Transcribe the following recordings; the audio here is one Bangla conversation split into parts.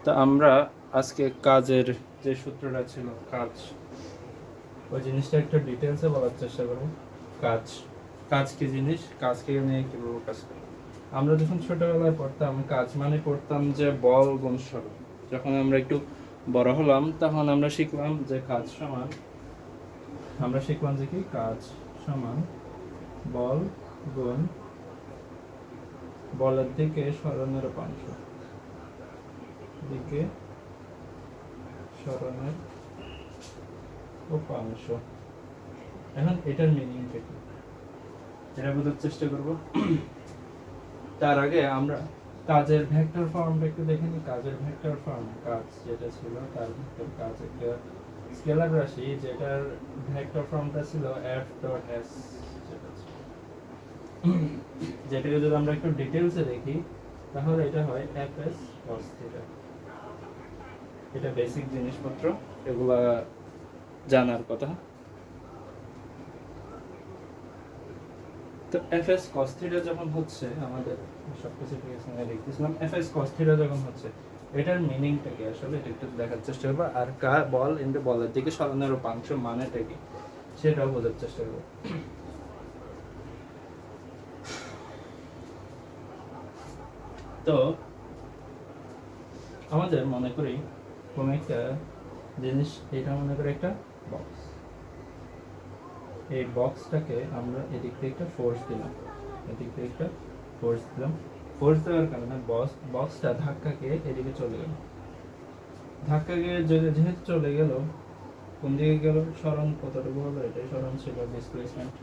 তো আমরা আজকে কাজের যে সূত্রটা ছিল কাজ, ওই জিনিসটা একটু ডিটেলসে বলার চেষ্টা করব। কাজ কাজ কি জিনিস, কাজকে নিয়ে কীভাবে কাজ করে। আমরা যখন ছোটবেলায় পড়তাম কাজ মানে পড়তাম যে বল গুণ সরণ। যখন আমরা একটু বড় হলাম তখন আমরা শিখলাম যে কাজ সমান, আমরা শিখলাম যে কি কাজ সমান বল গুণ বলের দিকে সরণের উপাংশ, দিকে সরণের উপাংশ। এখন এটার মিনিংটা কি এটা বোঝার চেষ্টা করব। তার আগে আমরা কাজের ভেক্টর ফর্মটা একটু দেখে নিই। কাজের ভেক্টর ফর্ম, কাজ যেটা ছিল তার ভেক্টর, কাজ একটা স্কেলার রাশি যেটার ভেক্টর ফর্মটা ছিল f ডট s, যেটাকে যদি আমরা একটু ডিটেইলসে দেখি তাহলে এটা হয় fs cos থিটা। এটা বেসিক জিনিসপত্র, এগুলা জানার কথা। তো fs cos থিটা যখন হচ্ছে, আমাদের সবকিছু ঠিক আছে আমি লিখতেছিলাম, fs cos থিটা যখন হচ্ছে এটার মিনিংটা কি আসলে এটা একটু দেখার চেষ্টা করব। আর বল ইনটু বলের দিকে সরণের উপাংশ মানেটা কি সেটাও বোঝার চেষ্টা করব। তো আমাদের মনে করি কোন একটা জিনিস, এটা মনে করি একটা বক্স, এই বক্সটাকে আমরা এদিক থেকে একটা ফোর্স দিলাম, এদিক থেকে একটা ফোর্স দিলাম। ফোর্স দেওয়ার কারণে বক্সটা ধাক্কা খেয়ে এদিকে চলে গেল। ধাক্কা গিয়ে যেহেতু চলে গেল, কোন দিকে গেল, সরণ কতটুকু হলো, এটাই সরণ ছিল, ডিসপ্লেসমেন্ট।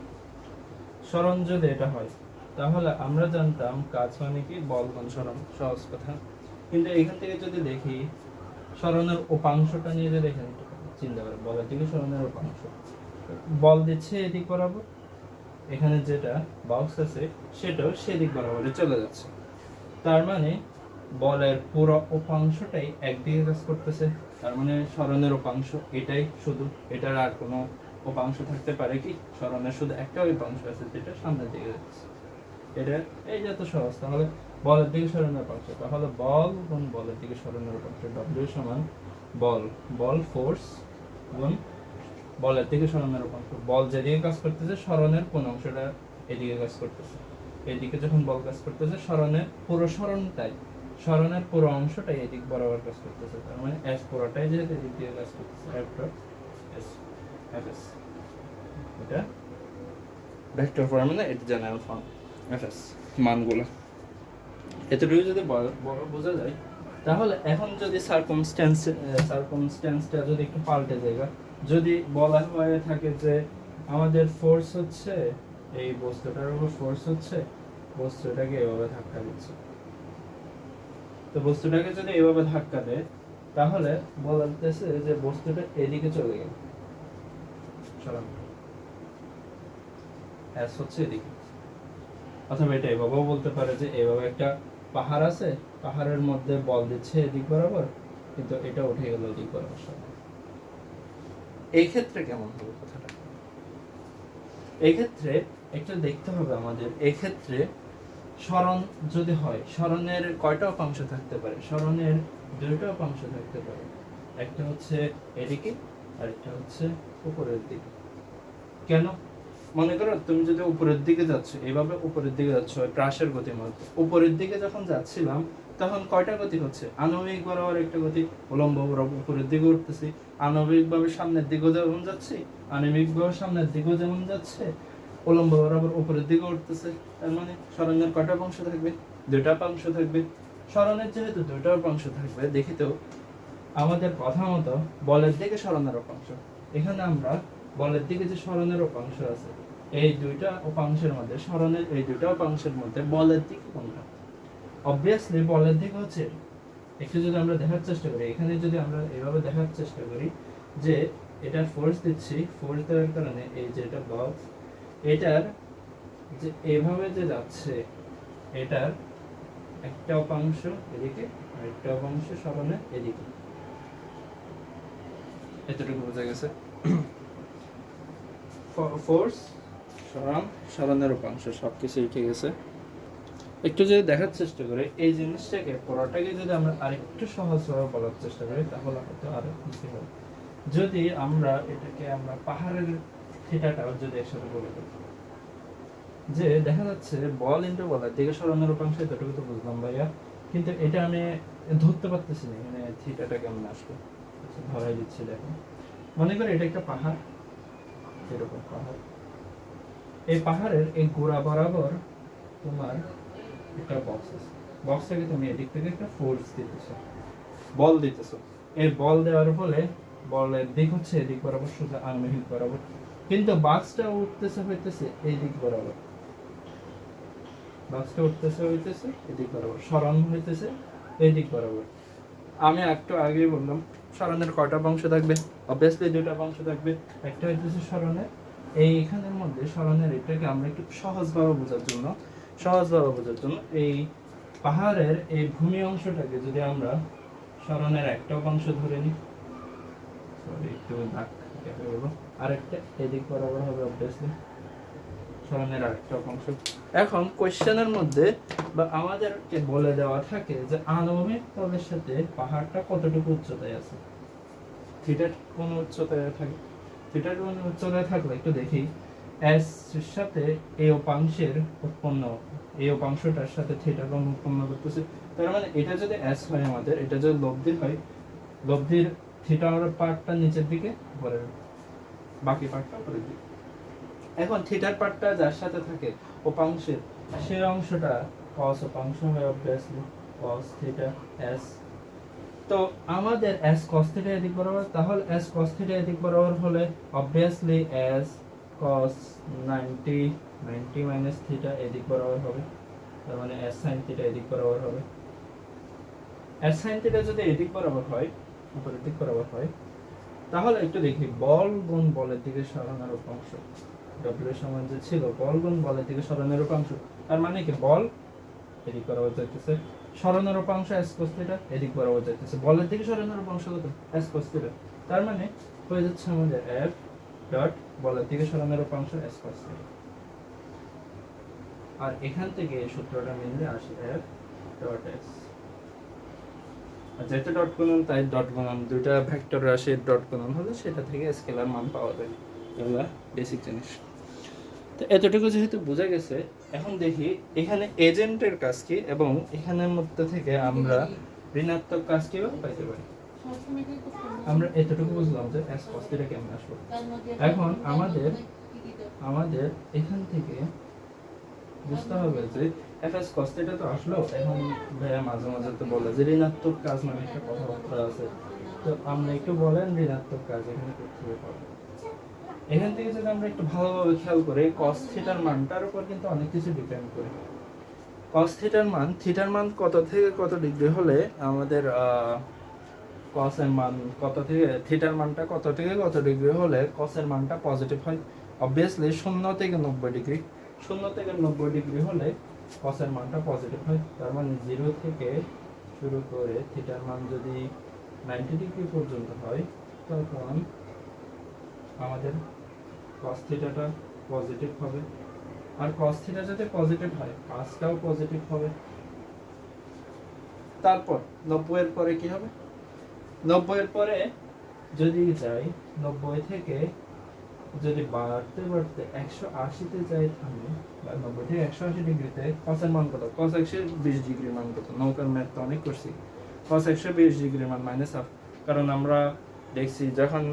সরণ যদি এটা হয় তাহলে আমরা জানতাম কাজ মানে কি বল গুণ সরণ, সহজ কথা। কিন্তু এখান থেকে যদি দেখি সরণের উপাংশটা নিয়ে যদি এখানে চিন্তা করি, বলের দিকে সরণের উপাংশ, বল দিচ্ছে এদিক বরাবর, এখানে যেটা বক্স আছে সেটাও সেদিক বরাবর চলে যাচ্ছে। তার মানে বলের পুরো উপাংশটাই একদিকে কাজ করতেছে। তার মানে সরণের উপাংশ এটাই, শুধু এটার আর কোনো উপাংশ থাকতে পারে কি? সরণের শুধু একটা উপাংশ আছে যেটা সামনের দিকে যাচ্ছে। এটা এই যত সহজ। তাহলে বলের দিকে সরণের উপাংশ, তাহলে বল গুণ বলের দিকে সরণের উপাংশ, W সমান বল ফোর্স গুণ বলের দিকে সরণের উপাংশ। বল যেদিকে কাজ করতেছে সরণের কোন অংশটা এদিকে কাজ করতেছে, এদিকে যখন বল কাজ করতেছে সরণের পুরো অংশটাই এদিক বরাবর কাজ করতেছে। তার মানে s পুরোটাই যেহেতু এদিক দিয়ে কাজ করতেছে, f ডট s fs, এটা ভেক্টর ফর্ম মানে এটা জেনারেল ফর্ম fs মানগুলো। এতটুকু যদি বোঝা যায় তাহলে এখন যদি সার্কামস্ট্যান্সটা যদি একটু পাল্টে যায়, যদি বলা হয়ে থাকে যে আমাদের ফোর্স হচ্ছে এই বস্তুটার উপর, ফোর্স হচ্ছে বস্তুটাকে এভাবে ধাক্কা দিচ্ছে, তো বস্তুটাকে যদি এভাবে ধাক্কা দেয় তাহলে বলতেছে যে বস্তুটা এদিকে চলে গেল, সরান s হচ্ছে এদিকে। অথবা এটা এভাবেও বলতে পারে যে এভাবে একটা পাহাড় আছে, পাহাড়ের মধ্যে বল দিচ্ছে এদিক বরাবর, কিন্তু এটা উঠে গেল এদিক বরাবর। এই ক্ষেত্রে কেমন হবে কথাটা? এই ক্ষেত্রে একটা দেখতে হবে আমাদের, এই ক্ষেত্রে সরণ যদি হয়, সরণের কয়টা উপাংশ থাকতে পারে? সরণের দুইটা উপাংশ থাকতে পারে, একটা হচ্ছে এদিকে আর একটা হচ্ছে উপরের দিকে। কেন? মনে করো তুমি যদি উপরের দিকে যাচ্ছ, এইভাবে উপরের দিকে যাচ্ছ প্রাসের গতির মধ্যে, উপরের দিকে যখন যাচ্ছিলাম তখন কয়টা গতি হচ্ছে? আণবিক বরাবর একটা গতি, উলম্ব বরাবর উপরের দিকে উঠতেছি, আণবিক ভাবে সামনের দিকেও যেমন যাচ্ছি, আণবিক ভাবে সামনের দিকেও যেমন যাচ্ছে, উলম্ব বরাবর উপরের দিকে উঠতেছে। তার মানে সরণের কয়টা অংশ থাকবে? দুইটা অংশ থাকবে। সরণের যেহেতু দুইটা অংশ থাকবে, দেখি তো আমাদের কথা মতো বলের দিকে সরণের উপাংশ, এখানে আমরা বলের দিকে যে সরণের উপাংশ আছে, এই দুইটা উপাংশের মধ্যে, সরণের এই দুইটা উপাংশের মধ্যে বলের দিক কোনটা? অবভিয়াসলি বলের দিক হচ্ছে, একটু যদি আমরা দেখার চেষ্টা করি, এখানে যদি আমরা এভাবে দেখার চেষ্টা করি যে এটা ফোর্স দিচ্ছি, ফোর্স দেওয়ার কারণে এই যে এটা বক্স, এটার যে এইভাবে যে যাচ্ছে, এটার একটা উপাংশ এদিকে আর একটা উপাংশ সরণের এদিকে। এতটুকু বোঝা গেছে? ফোর্স সরণ, সরণের উপাংশ, সবকিছুই ঠিক আছে। একটু যদি দেখার চেষ্টা করি এই জিনিসটাকে পুরোটাকে যদি আমরা আরেকটু সহজভাবে বলার চেষ্টা করি তাহলে হয়তো আরো ইজি হবে। যদি আমরা এটাকে আমরা পাহাড়ের থিটাটাও যদি একসাথে বলে দিই, যে দেখা যাচ্ছে বল ইনটু বলের দিকে সরানোর উপাংশ এতটুকু তো বুঝলাম ভাইয়া, কিন্তু এটা আমি ধরতে পারতেছি না মানে থিটাটা কেমন আসবে। আচ্ছা ধরাই দিচ্ছি, দেখো মনে করি এটা একটা পাহাড়, এরকম পাহাড়, এই পাহাড়ের এই গোড়া বরাবর তোমার একটা বক্স আছে, বক্সটাকে তুমি এদিক থেকে একটা ফোর্স দিতেছো, বল দিতেছো। এই বল দেওয়ার ফলে বলের দিক হচ্ছে এদিক বরাবর সোজা আনুভূমিক বরাবর, কিন্তু বাক্সটা উঠতেছে হইতেছে এই দিক বরাবর, বাক্সটা উঠতেছে হইতেছে এদিক বরাবর, সরণ হইতেছে এই দিক বরাবর। আমি একটু আগেই বললাম সরণের কয়টা অংশ থাকবে, অবভিয়াসলি দুইটা অংশ থাকবে, একটা হইতেছে সরণের এইখানের মধ্যে সরণের এটাকে আমরা একটু সহজভাবে বোঝার জন্য এই পাহাড়ের এই ভূমি অংশটাকে যদি আমরা সরণের একটা অংশ ধরে নিই, সরি একটু দাগ কেটে দেবো, আরেকটা এদিক বরাবর হবে অবভিয়াসলি সরণের আরেকটা অংশ। এখন কোশ্চেনের মধ্যে বা আমাদেরকে বলে দেওয়া থাকে যে আনুভূমিক তলের সাথে পাহাড়টা কতটুকু উচ্চতায় আছে, থিটার কোন উচ্চতায় থাকে, থিটার কোন উচ্চতায় থাকলে একটু দেখি এস এর সাথে এই উপাংশের উৎপন্ন, এই উপাংশটার সাথে থিটা কোণ উৎপন্ন করতেছে। তার মানে এটা যদি এস হয় আমাদের, এটা যদি লব্ধির হয়, লব্ধির থিটার পার্টটা নিচের দিকে, উপরের বাকি পার্টটা উপরের দিকে। এখন থিটার পার্টটা যার সাথে থাকে উপাংশের, সেই অংশটা cos উপাংশ হয় অবভিয়াসলি cos থিটা s। তো আমাদের s cos থিটা এদিক বরাবর, তাহলে s cos থিটা এদিক বরাবর হলে obviously s cos 90 minus theta এদিক বরাবর হবে, তার মানে s sin থিটা এদিক বরাবর হবে। s sin থিটা যদি এদিক বরাবর হয়, উপরের দিক বরাবর হয়, তাহলে একটু দেখি বল গুণ বলের দিকে সরানোর উপাংশ, W এর সমান যে ছিল বল গুণ বলের দিকে সরানোর উপাংশ, তার মানে কি বল এদিক বরাবর যাইতেছে, সরানোর উপাংশ s cos থিটা এদিক বরাবর যাইতেছে, বলের দিকে সরানোর উপাংশ কত s cos থিটা, তার মানে হয়ে যাচ্ছে আমাদের f ডট বলের দিকে সরানোর উপাংশ s cos থিটা। আর এখান থেকে এই সূত্রটা মিললে আসে f ডট s, যেহেতু ডট গুণন তাই ডট গুণন, দুইটা ভেক্টর রাশির ডট গুণন হলে সেটা থেকে স্কেলার মান পাওয়া যায়, এগুলা বেসিক জিনিস। তো এতটুকু যেহেতু বোঝা গেছে, এখন দেখি এখানে এজেন্টের কাজ কি এবং এখানের মধ্যে থেকে আমরা ঋণাত্মক কাজ কিভাবে পাইতে পারি। আমরা এতটুকু বুঝলাম যে s cos থিটা কেমন আসবে। এখন আমাদের এখান থেকে বুঝতে হবে যে fs cos থিটা তো আসলো, এখন ভাইয়া মাঝে মাঝে তো বলে যে ঋণাত্মক কাজ মানে একটা কথাবার্তা আছে, তো আমরা একটু বলেন ঋণাত্মক কাজ এখানে কিভাবে পাবো। এখান থেকে যদি আমরা একটু ভালোভাবে খেয়াল করি cos থিটার মানটার উপর কিন্তু অনেক কিছু ডিপেন্ড করে। cos থিটার মান কত থেকে কত ডিগ্রি হলে আমাদের cos এর মান কত থেকে, থিটার মানটা কত থেকে কত ডিগ্রি হলে cos এর মানটা পজিটিভ হয়, অবভিয়াসলি 0 থেকে 90 ডিগ্রি, 0 থেকে 90 ডিগ্রি হলে cos এর মানটা পজিটিভ হয়, তার মানে 0 থেকে শুরু করে থিটার মান যদি 90 ডিগ্রি পর্যন্ত হয় তখন আমাদের cos থিটাটা পজিটিভ হবে, আর cos থিটা যদি পজিটিভ হয় কাজটাও পজিটিভ হবে। তারপর 90 এর পরে কি হবে, 90 এর পরে যদি যাই 90 থেকে যদি বাড়তে বাড়তে 180 তে যাই থামে, বা 90 থেকে 180 ডিগ্রিতে cos এর মান কত, cos 120 ডিগ্রি মান কত, নৌকার ম্যাথ তো অনেক করছি, cos 120 ডিগ্রি মান মাইনাস হাফ, কারণ আমরা দেখছি যখন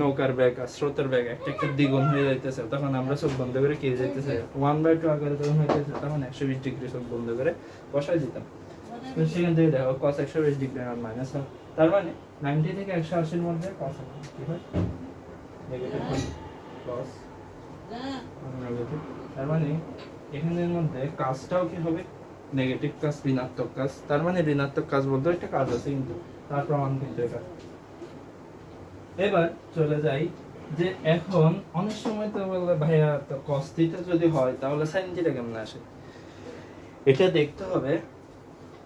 নৌকার বেগ আর স্রোতের বেগ একটা একটা দ্বিগুণ হয়ে যাইতেছে তখন আমরা চোখ বন্ধ করে কে যাইতেছে 1/2 আকারে যখন হইতেছে তখন 120 ডিগ্রি চোখ বন্ধ করে বসাই দিতাম। তো সেখান থেকে দেখো cos 120 ডিগ্রি মান মাইনাস হাফ, তার মানে 90 থেকে 180 এর মধ্যে cos এর মান কি হয়, নেগেটিভ হয়, cos নেগেটিভ, তার মানে এখানের মধ্যে কাজটাও কি হবে নেগেটিভ কাজ, ঋণাত্মক কাজ, তার মানে ঋণাত্মক কাজ বলতে একটা কাজ আছে কিন্তু তার প্রমাণ কিন্তু এটা। এবার চলে যাই যে এখন অনেক সময় তো বলে ভাইয়া তো cos থিটা যদি হয় তাহলে sin থিটা কেমন আসে, এটা দেখতে হবে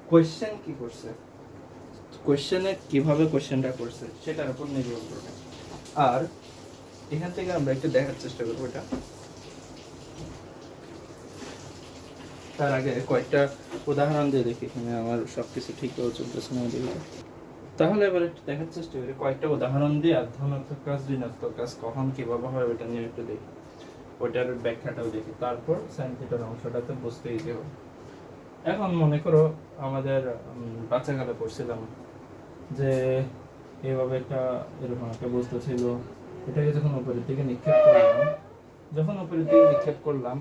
কোশ্চেন কি করছে, কোশ্চেনে কিভাবে কোশ্চেনটা করছে সেটার উপর নির্ভর করবে। আর এখান থেকে আমরা একটু দেখার চেষ্টা করবো এটা তার আগে কয়েকটা উদাহরণ দিয়ে দেখি, এখানে আমার সবকিছু ঠিকভাবে চলতেছে না দেখি। তাহলে এবার একটু দেখার চেষ্টা করি কয়েকটা উদাহরণ দিয়ে আর ধনাত্মক কাজ ঋণাত্মক কাজ কখন কিভাবে হয় ওটা নিয়ে একটু দেখি, ওটার ব্যাখ্যাটাও দেখি, তারপর সাইন থিটার অংশটাতে বুঝতে ইজি হবে। এখন মনে করো আমাদের বাচ্চাকালে পড়ছিলাম যে এইভাবে এরকম একটা বস্তু ছিল, এটাকে যখন উপরের দিকে নিক্ষেপ করলাম,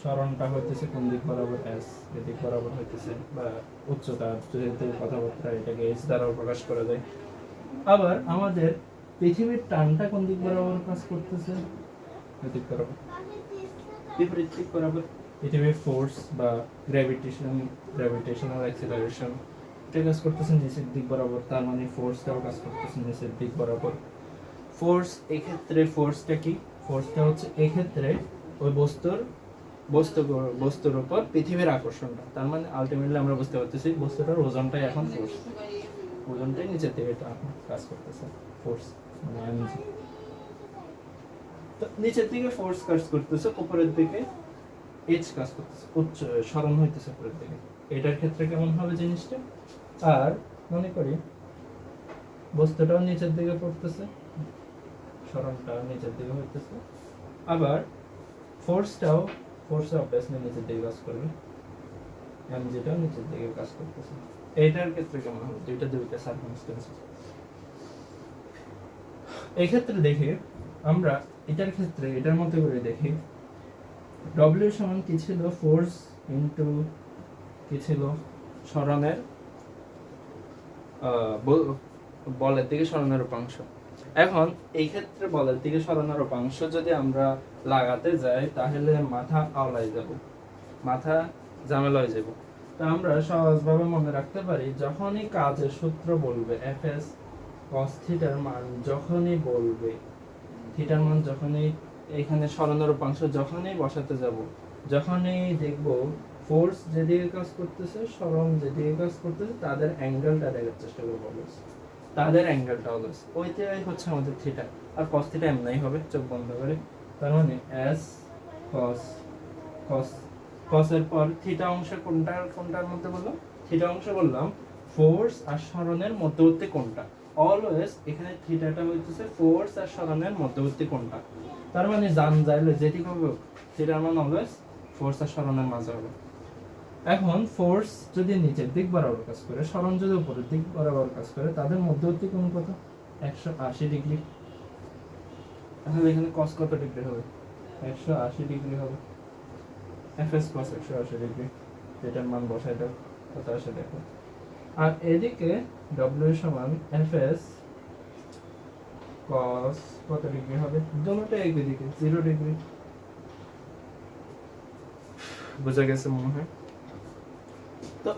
সরণটা হইতেছে কোন দিক বরাবর, এস এদিক বরাবর হইতেছে, বা উচ্চতা যেহেতু কথাবার্তা এটাকে এস দ্বারাও প্রকাশ করা যায়। আবার আমাদের পৃথিবীর টানটা কোন দিক বরাবর কাজ করতেছে, এদিক বরাবর, বিপরীত দিক বরাবর। পৃথিবীর ফোর্স বা গ্র্যাভিটেশনাল অ্যাক্সিলারেশন এটা কাজ করতেছে নিচের দিক বরাবর, তার মানে ফোর্সটাও কাজ করতেছে নিচের দিক বরাবর। ফোর্স এক্ষেত্রে ফোর্সটা কি, ফোর্সটা হচ্ছে এক্ষেত্রে ওই বস্তুর উপর পৃথিবীর আকর্ষণটা, তার মানে আলটিমেটলি আমরা বুঝতে পারতেছি বস্তুটার ওজনটাই এখন ফোর্স, ওজনটাই নিচের দিকে কাজ করতেছে, ফোর্স মানে এমজি। তো নিচের দিকে ফোর্স কাজ করতেছে, উপরের দিকে এইচ কাজ করতেছে, উচ্চ সরণ হইতেছে উপরের দিকে। এটার ক্ষেত্রে কেমন হবে জিনিসটা, আর মনে করি বস্তুটাও নিচের দিকে পড়তেছে, সরণটা নিচের দিকে হইতেছে, আবার ফোর্স অবভিয়াসলি নিচের দিকে কাজ করবে, এমজিটাও নিচের দিকে কাজ করতেছে। এইটার ক্ষেত্রে কেমন হবে, দুইটা সার্কামস্টেন্স। এই ক্ষেত্রে দেখি আমরা এটার ক্ষেত্রে এটার মতো করে দেখি, ডব্লিউ সমান কি ছিল, ফোর্স ইনটু কি ছিল, সরণের বলের দিকে সরণের উপাংশ। এখন এই ক্ষেত্রে বলের দিকে সরানোর উপাংশ যদি আমরা লাগাতে যাই তাহলে মাথা আওলায় যাব, মাথা ঝামেলা হয়ে যাব। তো আমরা সহজভাবে মনে রাখতে পারি, যখনই কাজের সূত্র বলবে এফএস cos থিটার মান, যখনই বলবে থিটার মান, যখনই এখানে সরানোর উপাংশ যখনই বসাতে যাব, যখনই দেখব ফোর্স যেদিকে কাজ করতেছে, সরণ যেদিকে কাজ করতেছে, তাদের অ্যাঙ্গেলটা দেখার চেষ্টা করব, তাদের অ্যাঙ্গেলটা অলওয়েজ ওইটাই হচ্ছে আমাদের থিটা, আর cos থিটা এমনই হবে চোখ বন্ধ করে, তার মানে s cos এর পর থিটা অংশ কোনটার মধ্যে বললাম, থিটা অংশ বললাম ফোর্স আর সরণের মধ্যবর্তী কোণটা, অলওয়েজ এখানে থিটাটা হইতেছে ফোর্স আর সরণের মধ্যবর্তী কোণটা, তার মানে জান যাইলে যেটি হবে থিটার মান অলওয়েজ ফোর্স আর সরণের মাঝে হবে। এখন ফোর্স যদি নিচের দিক বরাবর কাজ করে, সরণ যদি উপরের দিক বরাবর কাজ করে, তাদের মধ্যবর্তী কোণ কত, 180 ডিগ্রি। তাহলে এখানে cos কত ডিগ্রি হবে, 180 ডিগ্রি হবে, fs cos 180 ডিগ্রি, এটার মান বসাই দাও কত আসে দেখো। আর এদিকে w সমান fs cos কত ডিগ্রি হবে, দুটোটা একই দিকে 0 ডিগ্রি। বুঝা গেছে মনে হয়? তো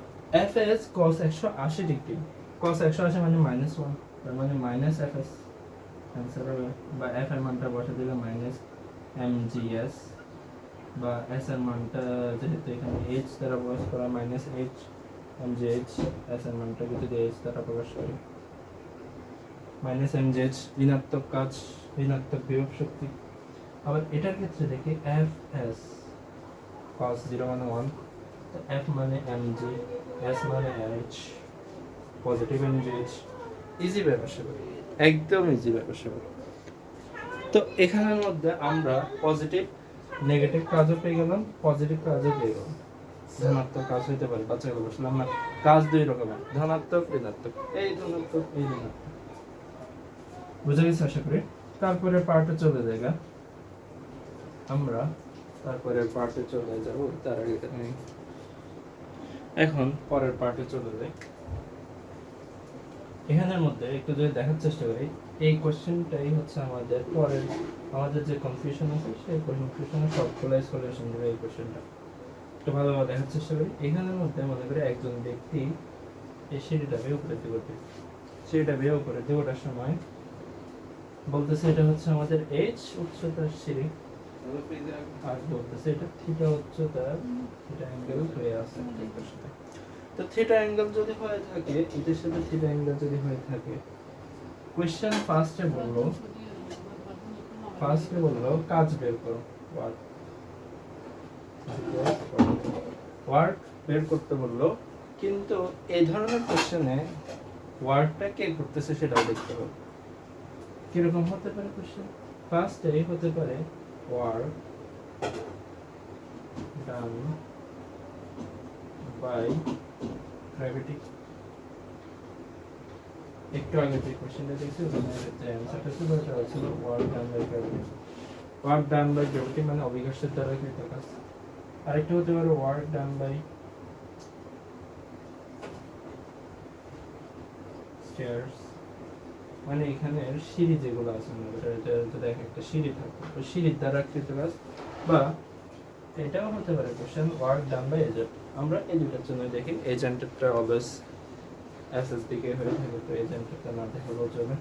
fs cos 180 ডিগ্রি, cos 180 মানে -1, তার মানে -fs आंसर হবে, বা f এর মানটা বসে দিলে -mgs, বা s এর মানটা যেহেতু এখানে h দ্বারা প্রকাশ করা -h mgh, s এর মানটা যদি h দ্বারা প্রকাশ করি -mgh, ঋণাত্মক কাজ, ঋণাত্মক বিভব শক্তি। আবার এটার ক্ষেত্রে দেখি fs cos 0 মানে 1, তো f মানে mg, s মানে h, পজিটিভ mgh, ইজি ব্যাপার সেটা, একদম ইজি ব্যাপার সেটা। তো এখানের মধ্যে আমরা পজিটিভ নেগেটিভ কাজও পেয়ে গেলাম, পজিটিভ কাজও পেয়ে গেলাম, ধনাত্মক কাজ হইতে পারে, বাচ্চাগুলো বলছিলাম না কাজ দুই রকমের, ধনাত্মক ঋণাত্মক, এই ধনাত্মক এই ঋণাত্মক। বুঝে গেছে আশা করি। তারপরে পার্টে চলে যাই, আমরা তারপরে পার্টে চলে যাব, তার আগে এখন পরের পার্টে চলে যাই। এখানের মধ্যে একটু যদি দেখার চেষ্টা করি, এই কোশ্চেনটাই হচ্ছে আমাদের যে কনফিউশন আছে সেই কনফিউশনের সবগুলাই সলিউশন দেবে এই কোশ্চেনটা। একটু ভালোভাবে দেখার চেষ্টা করি। এখানের মধ্যে মনে করি একজন ব্যক্তি এই সিঁড়িটা বেয়ে উপরে দিয়ে ওঠে, সিঁড়িটা বেয়ে উপরে দিয়ে ওঠার সময় বলতেছে এটা হচ্ছে আমাদের h উচ্চতার সিঁড়ি, আর বলতেছে এটা থিটা উচ্চতার, থিটা অ্যাঙ্গেল হয়ে আছে এটার সাথে। তো থিটা অ্যাঙ্গেল যদি হয়ে থাকে, এটার সাথে থিটা অ্যাঙ্গেল যদি হয়ে থাকে, কোশ্চেন ফার্স্টে বললো কাজ বের করো, ওয়ার্ক বের করতে বললো, কিন্তু এই ধরনের কোশ্চেনে ওয়ার্কটা কে করতেছে সেটাও দেখতে হবে। কিরকম হতে পারে কোশ্চেন? ফার্স্ট এই হতে পারে ওয়ার্ক ডান বাই গ্র্যাভিটি। একটু আগে যে কোশ্চেনটা দেখছি ওখানে যে অ্যানসারটা ছিল সেটা ছিল work done by gravity. Work done by gravity মানে অভিঘর্ষের দ্বারা কৃত কাজ। আরেকটা হতে পারে ওয়ার্ক ডান বাই স্টেয়ার্স, মানে এখানে সিঁড়ি যেগুলো আছে যদি একটা সিঁড়ি থাকে ওই সিঁড়ির দ্বারা কৃত কাজ। বা এটাও হতে পারে question work done by agent. আমরা এই দুটার জন্য দেখি এজেন্টটা অলওয়েজ এসএস দিকে হয়ে থাকে, তো এজেন্টটা না দেখালেও চলে।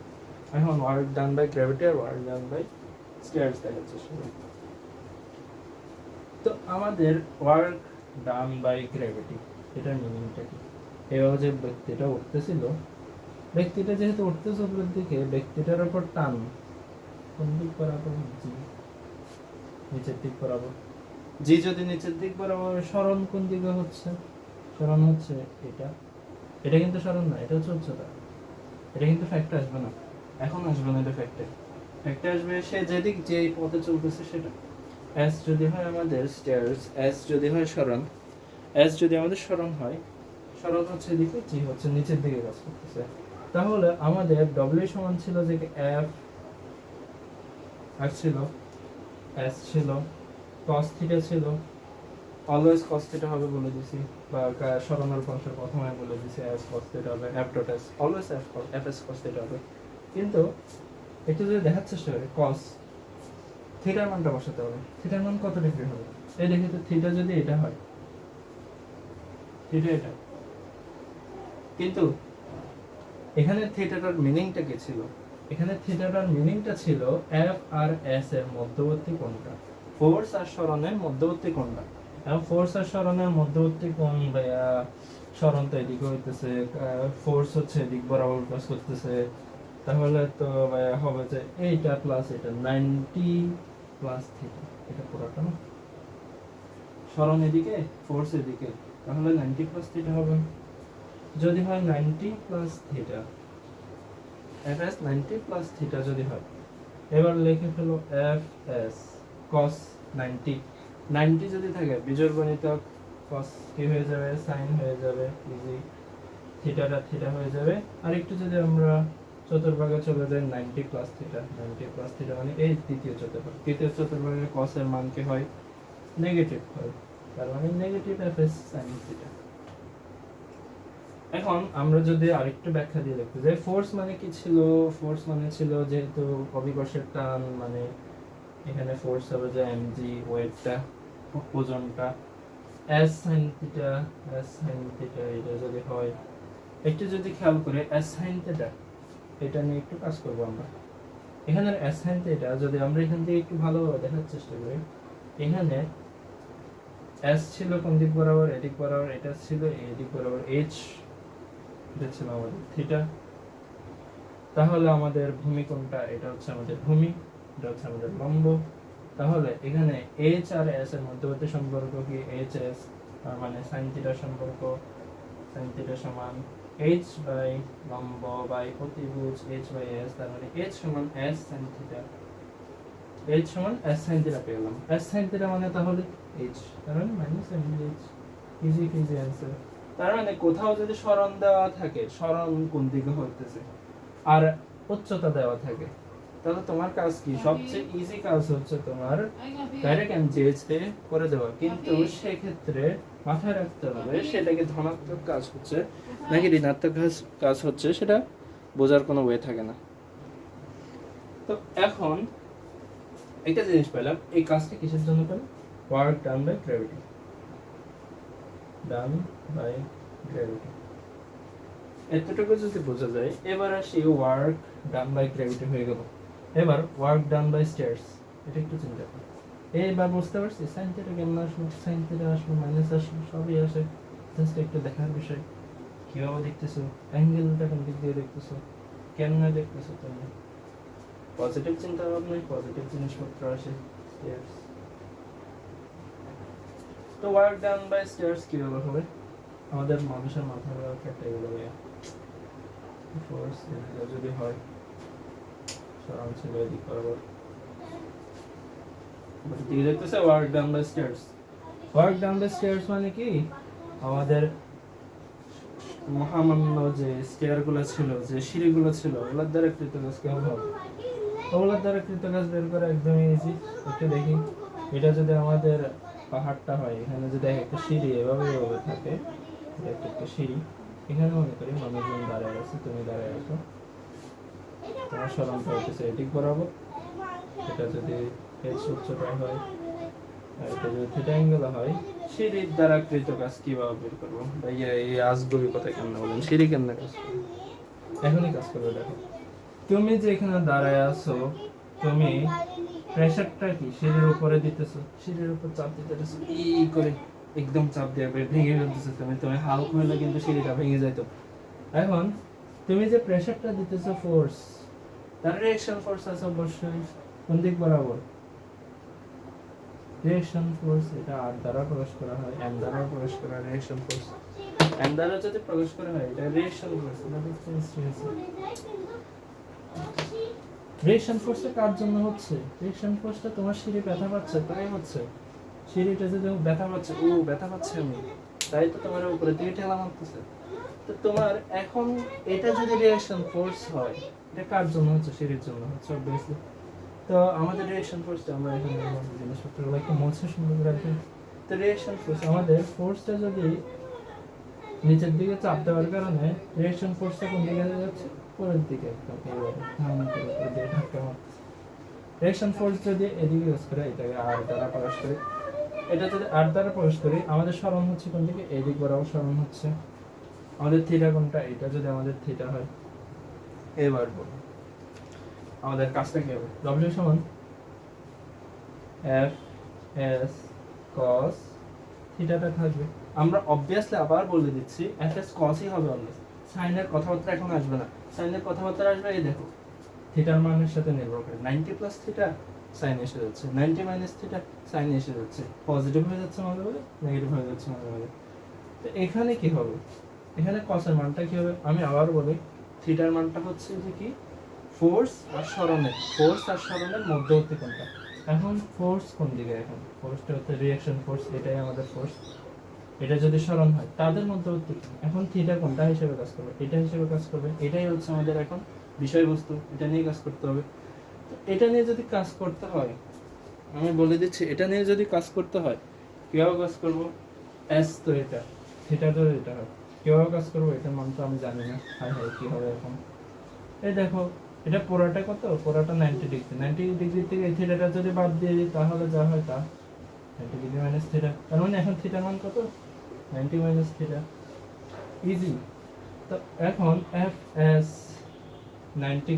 এখন ওয়ার্ক ডান বাই গ্র্যাভিটি আর ওয়ার্ক ডান বাই স্টেয়ার্স দেখার চেষ্টা করি। তো আমাদের ওয়ার্ক ডান বাই গ্র্যাভিটি এটার মিনিংটা কি? এভাবে যে ব্যক্তিটা উঠতেছিল, ব্যক্তিটা যেহেতু উঠতেছে উপরের দিকে, ব্যক্তিটার উপর টান কোন দিক বরাবর? জি, নিচের দিক বরাবর। জি যদি নিচের দিক বরাবর, সরণ কোন দিকে হচ্ছে? সরণ হচ্ছে এটা। এটা কিন্তু সরণ না, এটা হচ্ছে উচ্চতা। এটা কিন্তু ফ্যাক্টর আসবে না, এখন আসবে না, এটা ফ্যাক্টর আসবে সে যেদিক যে পথে চলতেছে সেটা। এস যদি হয় আমাদের স্টেয়ার্স, এস যদি হয় সরণ, এস যদি আমাদের সরণ হয়, সরণ হচ্ছে এদিকে, জি হচ্ছে নিচের দিকে কাজ করতেছে। তাহলে আমাদের ডব্লিউ সমান ছিল যে এফ আর ছিল এস ছিল cos থিটা ছিল, অলওয়েজ cos থিটা হবে বলে দিছি, বা সরণের ফাংশন প্রথমে বলে দিছি s cos থিটা হবে, f dot s always f s cos theta হবে। কিন্তু একটু যদি দেখার চেষ্টা করি cos থিটার মানটা বসাতে হবে, থিটার মান কত ডিগ্রি হবে? এই দেখি তো, থিটা যদি এটা হয়, থিটা এটা, কিন্তু এখানে থিটাটার মিনিংটা কি ছিল? এখানে থিটাটার মিনিংটা ছিল এফ আর এস এর মধ্যবর্তী কোণটা, ফোর্স আর সরণের মধ্যবর্তী কোণটা। এখন ফোর্স আর সরণের মধ্যবর্তী কোণ, সরণ তো এদিকে হইতেছে, ফোর্স হচ্ছে এদিক বরাবর কাজ করতেছে, তাহলে তো হবে যে এইটা প্লাস এটা 90 প্লাস থিটা, এটা পুরোটা না, সরণ এদিকে ফোর্স এদিকে, তাহলে 90 প্লাস থিটা হবে। যদি হয় 90 plus theta, fs 90 plus theta যদি হয়, এবার লিখে ফেলো fs cos 90, 90 যদি থাকে বিজোড় গণিতক cos কি হয়ে যাবে, sin হয়ে যাবে, ইজি থিটাটা থিটা হয়ে যাবে। আর একটু যদি আমরা চতুর্ভাগে চলে যাই, 90 প্লাস থিটা, 90 প্লাস থিটা মানে এই তৃতীয় চতুর্ভাগে cos এর মান কি হয়? নেগেটিভ হয়, তার মানে নেগেটিভ fs sin থিটা। এখন আমরা যদি আরেকটু ব্যাখ্যা দিয়ে দেখতে যাই, ফোর্স মানে কি ছিল? ফোর্স মানে ছিল যেহেতু অভিকর্ষের টান, মানে এখানে ফোর্স হবে যে mg, ওয়েটটা, ওজনটা, s sin থিটা, এটা যদি হয়, একটু যদি খেয়াল করে s sin থিটা, এটা নিয়ে একটু কাজ করব আমরা। এখানে s sin থিটা যদি আমরা এখান থেকে একটু ভালোভাবে দেখার চেষ্টা করি, এখানে s ছিল কোন দিক বরাবর? এদিক বরাবর, এটা ছিল এদিক বরাবর, h এটা ছিল আমাদের থিটা। তাহলে আমাদের ভূমি কোনটা? এটা হচ্ছে আমাদের ভূমি, এটা হচ্ছে আমাদের লম্ব। তাহলে এখানে h আর s এর মধ্যবর্তী সম্পর্ক কি? h s, তার মানে sin থিটা সম্পর্ক, sin থিটা সমান h বাই লম্ব বাই অতিভুজ h বাই s, তার মানে h সমান s sin থিটা, h সমান s sin থিটা পেলাম। s sin থিটা মানে তাহলে h, তার মানে minus mh, easy easy answer. তার মানে কোথাও যদি সরণ দেওয়া থাকে, সরণ কোন দিকে হইতেছে, আর উচ্চতা দেওয়া থাকে, তাহলে তোমার কাজ কি? সবচেয়ে ইজি কাজ হচ্ছে তোমার ডাইরেক্ট এমজিএইচ দিয়ে করে দেওয়া। কিন্তু সেক্ষেত্রে মাথায় রাখতে হবে সেটাকে ধনাত্মক কাজ হচ্ছে নাকি ঋণাত্মক কাজ হচ্ছে, সেটা বোঝার কোনো ওয়ে থাকে না। তো এখন একটা জিনিস পেলাম, এই কাজটা কিসের জন্য পেলাম? Work done by gravity, done by gravity, এতটুকু যদি বোঝা যায়। এবার আসি ওয়ার্ক ডান বাই গ্র্যাভিটি হয়ে গেল, এবার ওয়ার্ক ডান বাই স্টেয়ার্স, এটা একটু চিন্তা করো। এইবার বুঝতে পারছি সাইন থিটা কেমন আসলো, সাইন থিটা আসলো, মাইনাস আসলো, সবই আসে, জাস্ট একটু দেখার বিষয়। কিভাবে দেখতেছো, অ্যাঙ্গেলটা কোন দিক দিয়ে দেখতেছো, কেমনে দেখতেছো তুমি, পজিটিভ চিন্তা ভাবনায় পজিটিভ জিনিসপত্র আসে। স্টেয়ার্স তো ওয়ার্ক ডান বাই স্টেয়ার্স কিভাবে হবে? আমাদের মানুষের মাথার কেটে গেল ফোর্স যদি হয় সরান ছিল এদিক বরাবর দিকে দেখতেছে work done by stairs. Work done by stairs মানে কি আমাদের মহামান্য যে স্টেয়ার গুলো ছিল, যে সিঁড়িগুলো ছিল, ওগুলোর দ্বারা কৃত কাজ কেমন হবে? ওগুলোর দ্বারা কৃত কাজ বের করা একদমই ইজি। একটু দেখি, এটা যদি আমাদের পাহাড়টা হয়, এখানে যদি একটা সিঁড়ি এভাবে এভাবে থাকে, এটা একটা সিঁড়ি, এখানে মনে করি মানুষজন দাঁড়ায় আছে, তুমি দাঁড়ায় আছো, তোমার সরণটা হচ্ছে এদিক বরাবর, এটা যদি এইচ উচ্চতায় হয় আর এটা যদি থিটা অ্যাঙ্গেল হয়, সিঁড়ির দ্বারা কৃত কাজ কিভাবে বের করবো? ভাইয়া এই আজগবি কথা কেন বলেন, সিঁড়ি কেন কাজ করবে? এখনই কাজ করবে। দেখো, তুমি যে এখানে দাঁড়ায় আছো, তুমি প্রেসারটা কি সিঁড়ির উপরে দিতেছো, সিঁড়ির উপর চাপ দিতেছো এই করে, একদম চাপ দিয়ে ভেঙে ফেলতেছো তুমি। তুমি হালকা হলে কিন্তু সিঁড়িটা ভেঙে যাইতো। এখন তুমি যে প্রেসারটা দিতেছো ফোর্স, তার রিঅ্যাকশন ফোর্স আছে অবশ্যই কোন দিক বরাবর? রিঅ্যাকশন ফোর্স এটা আর দ্বারা প্রকাশ করা হয়, এম দ্বারা প্রকাশ করা রিঅ্যাকশন ফোর্স। এম দ্বারা যদি প্রকাশ করা হয় এটা রিঅ্যাকশন ফোর্স। এটা রিঅ্যাকশন ফোর্সটা কার জন্য হচ্ছে? রিঅ্যাকশন ফোর্সটা তোমার সিঁড়ি ব্যথা পাচ্ছে তাই হচ্ছে। সিঁড়িটা যদি ব্যথা পাচ্ছে, ও ব্যথা পাচ্ছে আমি, তাই তো তোমার উপরে দিকে ঠেলা মারতেছে। তো তোমার এখন এটা যদি রিঅ্যাকশন ফোর্স হয়, এটা কার জন্য হচ্ছে? সিঁড়ির জন্য হচ্ছে অবভিয়াসলি। তো আমাদের রিঅ্যাকশন ফোর্সটা আমরা এখানে জিনিসপত্রগুলো একটু মুছে সুন্দর করে রাখি। তো রিঅ্যাকশন ফোর্স, আমাদের ফোর্সটা যদি নিচের দিকে চাপ দেওয়ার কারণে রিঅ্যাকশন ফোর্সটা কোন দিকে যাচ্ছে? উপরের দিকে, একদম এইভাবে ধারণ করে উপরের দিকে ধাক্কা মারতেছে। রিঅ্যাকশন ফোর্স যদি এদিকে ইউজ করে, এটাকে আর দ্বারা প্রকাশ করি, এটা যদি আর দ্বারা প্রকাশ করি, আমাদের সরণ হচ্ছে কোন দিকে? এদিক বরাবর সরণ হচ্ছে। আমাদের থিটা কোনটা? এটা যদি আমাদের থিটা হয়, এবার বলো আমাদের কাজটা কি হবে? W সমান F S cos থিটাটা থাকবে। আমরা অবভিয়াসলি আবার বলে দিচ্ছি F S cos ই হবে অলওয়েজ। সাইনের কথাবার্তা এখন আসবে না। সাইনের কথাবার্তা আসবে এই দেখো, থিটার মানের সাথে নির্ভর করে 90 প্লাস থিটা সাইন এসে যাচ্ছে, 90 মাইনাস থিটা সাইন এসে যাচ্ছে, পজিটিভ হয়ে যাচ্ছে মাঝে মাঝে, নেগেটিভ হয়ে যাচ্ছে মাঝে মাঝে। তো এখানে কি হবে? এখানে কসের মানটা কি হবে? আমি আবার বলি, থিটার মানটা হচ্ছে যে কি ফোর্স আর সরণের মধ্যবর্তী কোণটা। এখন ফোর্স কোন দিকে? এখন ফোর্সটা হচ্ছে রিঅ্যাকশন ফোর্স, এটাই আমাদের ফোর্স। এটা যদি সরণ হয় তাদের মধ্যবর্তী কোণ। এখন থিটা কোনটা হিসেবে কাজ করবে? এটা হিসেবে কাজ করবে। এটাই হচ্ছে আমাদের এখন বিষয়বস্তু, এটা নিয়ে কাজ করতে হবে। তো এটা নিয়ে যদি কাজ করতে হয়, আমি বলে দিচ্ছি, এটা নিয়ে যদি কাজ করতে হয় কিভাবে কাজ করব? এস তো এটা, থিটা তো এটা হয়, কিভাবে কাজ করবো এটার মান তো আমি জানি না। হাই হাই কি হবে এখন? এই দেখো, এটা পুরোটা কত? পুরোটা 90 ডিগ্রি। 90 ডিগ্রি থেকে এই থিটাটা যদি বাদ দিয়ে দিই তাহলে যা হয় তা 90 ডিগ্রি মাইনাস থিটা। তার মানে এখন থিটার মান কত? 90 মাইনাস থিটা। ইজি। তো এখন এফ এস 90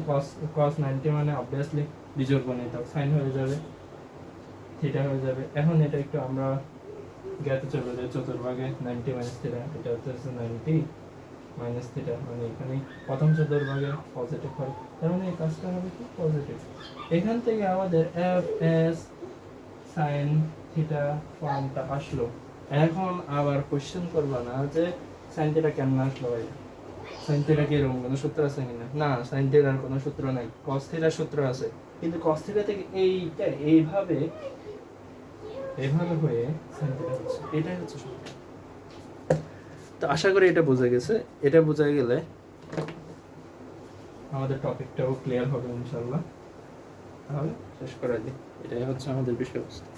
cos 90 মানে অবভিয়াসলি বিজোড় গণিতক, সাইন হয়ে যাবে, থিটা হয়ে যাবে। এখন এটা একটু আমরা জ্ঞাত চলে যায় চতুর্ভাগে 90 মাইনাস থিটা, এটা হচ্ছে 90 মাইনাস থিটা, মানে এখানে প্রথম চতুর্ভাগে পজিটিভ হয়, তার মানে এই কাজটা হবে কি পজিটিভ। এখান থেকে আমাদের এফ এস সাইন থিটা ফর্মটা আসলো। এখন আবার কোশ্চেন করবা না যে সাইন থিটা কেমন আসলো, ভাই সাইন থিটা কি এরকম কোনো সূত্র আছে কিনা? না, সাইন থিটার কোনো সূত্র নাই, কস থিটার সূত্র আছে। কিন্তু কস থিটা থেকে এইটা এইভাবে হয়ে সাইন থিটা হচ্ছে, এটাই হচ্ছে সূত্র। তো আশা করি এটা বোঝা গেছে। এটা বোঝা গেলে আমাদের টপিকটাও ক্লিয়ার হবে ইনশাআল্লাহ। তাহলে শেষ করে দিই, এটাই হচ্ছে আমাদের বিষয়বস্তু।